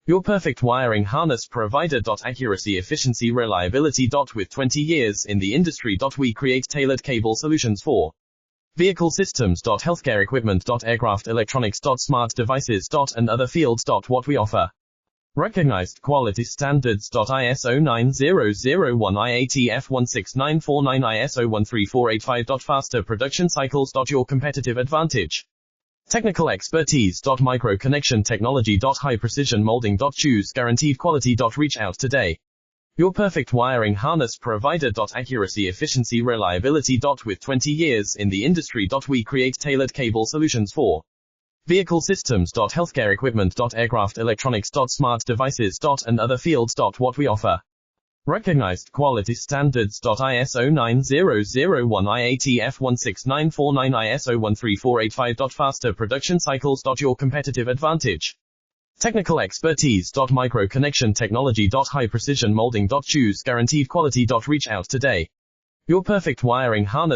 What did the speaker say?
Your perfect wiring harness provider. Accuracy, efficiency, reliability. With 20 years in the industry. We create tailored cable solutions for vehicle systems. Healthcare equipment. Aircraft electronics. Smart devices. And other fields. What we offer. Recognized quality standards. ISO 9001 IATF 16949 ISO 13485. Faster production cycles. Your competitive advantage. Technical expertise. Micro connection technology. High precision molding. Choose guaranteed quality. Reach out today. Your perfect wiring harness provider. Accuracy, efficiency, reliability. With 20 years in the industry. We create tailored cable solutions for vehicle systems. Healthcare equipment. Aircraft electronics. Smart devices. And other fields. What we offer. Recognized quality standards. ISO 9001 IATF 16949 ISO 13485. Faster production cycles. Your competitive advantage. Technical expertise. Micro connection technology. High precision molding. Choose guaranteed quality. Reach out today. Your perfect wiring harness.